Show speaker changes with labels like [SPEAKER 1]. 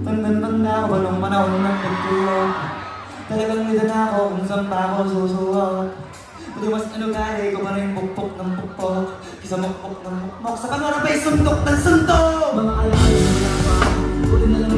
[SPEAKER 1] Tanda ako nung panahon ng pagtulog. Talagang nito na ako kung saan pa ako susuwag. Kung mas ano gali ko pa rin pukpok ng pukpok. Kisa mukpok ng mukmok sa kanora pa'y suntok ng suntok. Mga alaala na lang pa, buti na lang